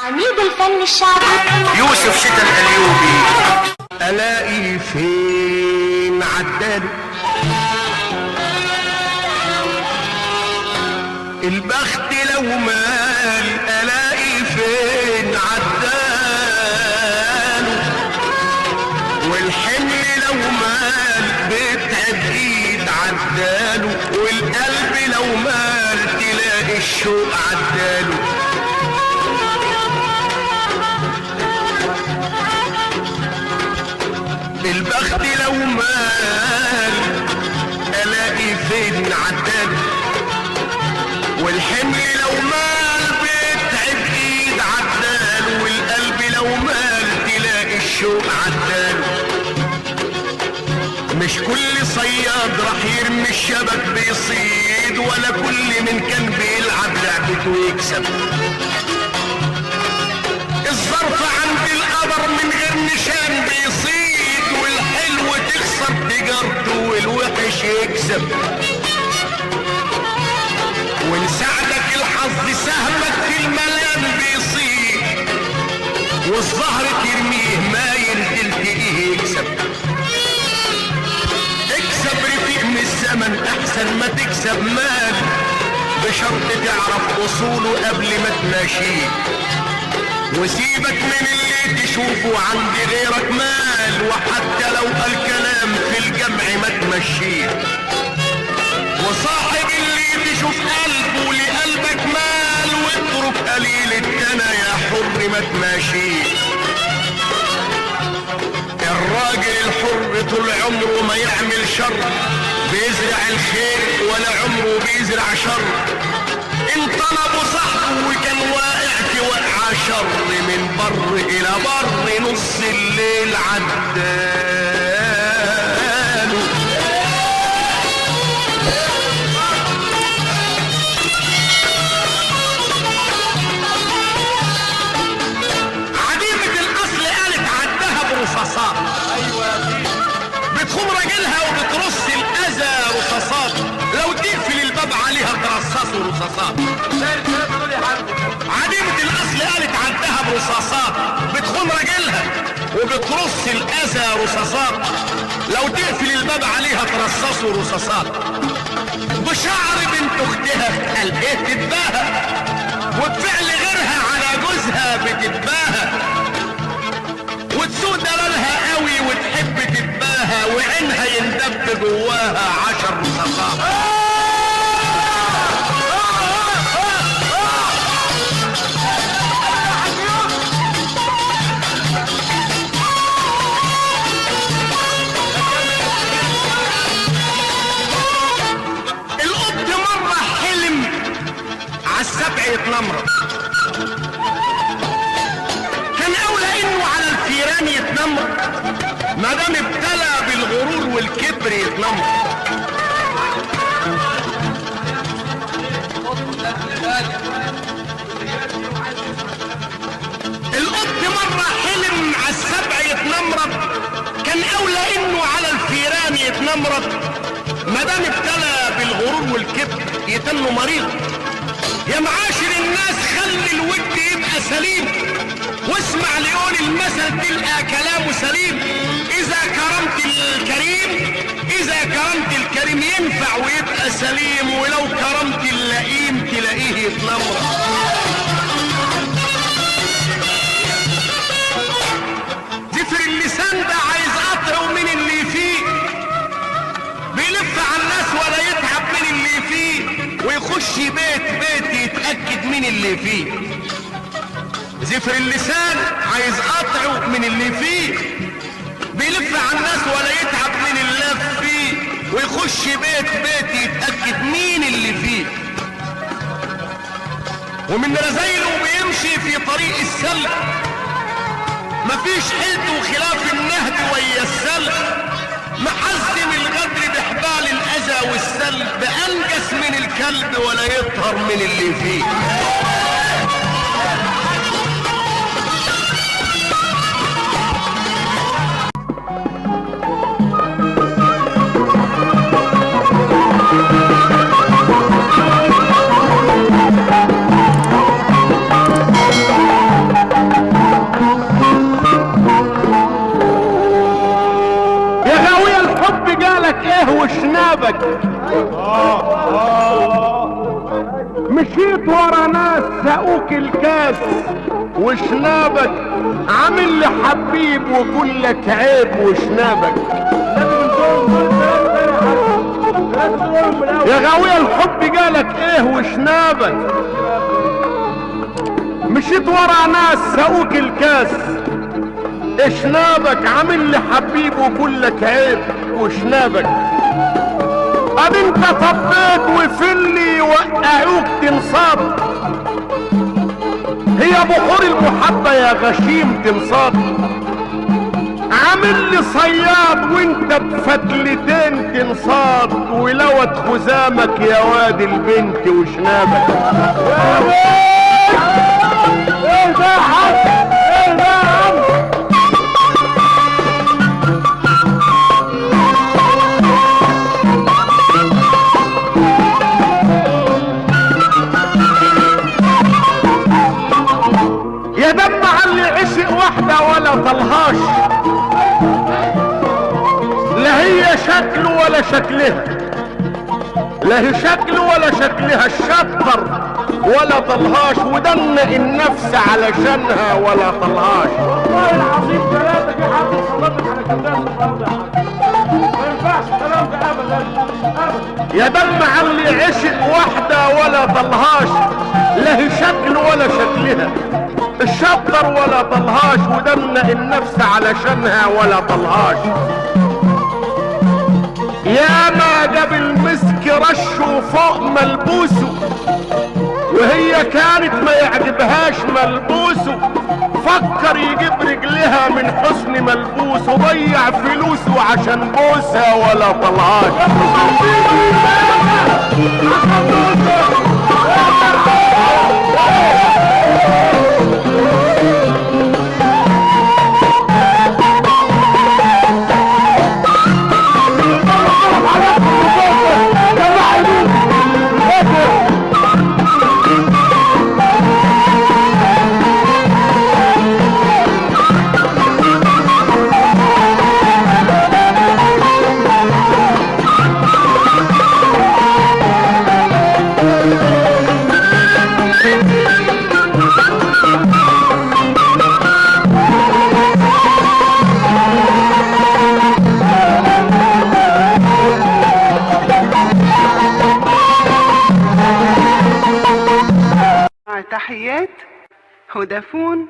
عميد الفن الشعبي يوسف شتا الأليوبي. ألاقي فين عداله البخت لو مال، ألاقي فين عداله والحمل لو مال بتعب ايد عداله، والقلب لو مال تلاقي الشوق عداله. البخت لو مال الاقي فين عداله، والحمل لو مال بتعب ايد عداله، والقلب لو مال تلاقي الشوق عداله. مش كل صياد راح يرمي الشبك بيصيد، ولا كل من كان بيلعب لعبته يكسب. الظرف عند القدر من غير نشان بيصيد، والحلو تخسر تجارته والوحش يكسب. ونساعدك الحظ سهمك في الملام بيصيد، والظهر ترميه ما ينزل تلاقيه يكسب. اكسب رفيق من الزمن احسن ما تكسب مال، بشرط تعرف اصوله قبل ما تماشيه. وسيبك من اللي تشوفه عند غيرك مال، وحتى لو قال كلام في الجمع ما تمشيه. وصاحب اللي تشوف قلبه لقلبك مال، واترك قليل التنا يا حر ما تماشيه. الراجل الحر طول عمره ما يعمل شر، بيزرع الخير ولا عمره بيزرع شر. ان طلبوا صاحبه وكان واقع في وقعة شر، من بر الى بر نص الليل عداله. عديمة الاصل قالت عدها برصاصات، بتخوم راجلها وبترص الاذى رصاصات، لو تقفل الباب عليها ترصصوا رصاصات. عديمة الاصل قالت عدها برصاصات، بتخوم راجلها وبترص الاذى رصاصات، لو تقفل الباب عليها ترصصوا رصاصات. بشعر بنت اختها قال ايه تتباهى، وبفعل غيرها على جوزها بتتباهى، وتسوق دلالها قوي وتحب تتباهى، وعينها يندب جواها 10 رصاصات. القط مرة حلم عالسبع يتنمرض، كان اولى انه على الفيران يتنمر، ما دام ابتلى بالغرور والكبر يتنمر. القط مرة حلم عالسبع يتنمرض، كان اولى انه على الفيران يتنمرض، ما دام ابتلى بالغرور والكبر يتنه مريض. يا معاشر الناس خلي الود يبقى سليم، واسمع لقول المثل تلقى كلامه سليم. اذا كرمت الكريم، اذا كرمت الكريم ينفع ويبقى سليم، ولو كرمت اللئيم تلاقيه يتنمر. زفر اللسان ده عايز قطع من اللي فيه، بيلف على الناس ولا يتعب من اللي فيه، ويخش بيت يتأكد من اللي فيه. زفر اللسان عايز قطعه من اللي فيه، بيلف على الناس ولا يتعب من اللي فيه، ويخش بيت يتأكد مين اللي فيه. ومن رزايله بيمشي في طريق السلب، مفيش حلت وخلاف النهج ويا السلب، محزم الغدر بحبال الاذى والسلب، انجس من الكلب ولا يطهر من اللي فيه. وشنابك. مشيت ورا ناس ساقوك الكاس وشنابك، عامل لي حبيب وكلك عيب وشنابك. يا غاوية الحب جالك ايه وشنابك؟ مشيت ورا ناس ساقوك الكاس شنابك، عامل لي حبيب وكلك عيب وشنابك. ادي انت طبيت وفي اللي وقعوك تنصاب، هي بحور المحبة يا غشيم تنصاب. عامل لي صياد وانت بفتلتين تنصاد، ولوت خزامك يا واد البنت وشنابك. ايه ده يا حاج؟ ايه ده يا عم؟ يا دمع اللي عشق واحدة ولا طلهاش، لا هي شكل ولا شكلها، لا هي شكل ولا شكلها، الشطر ولا طلهاش، ودنق النفس علشانها ولا طلهاش. والله العظيم ثلاثة في حد صلتك على كنداس الأرض يا حاج، ما ينفعش الكلام ده أبدا أبدا. يا دمع اللي عشق واحدة ولا طلهاش، لا هي شكل ولا شكلها، الشطر ولا طلهاش، ودنق النفس علشانها ولا طلهاش. يا ما جاب المسك رشه فوق ملبوسه، وهي كانت ما يعجبهاش ملبوسه، فكر يجيب رجلها من حسن ملبوسه، ضيع فلوسه عشان بوسه ولا طلهاش. تحيات هدافون.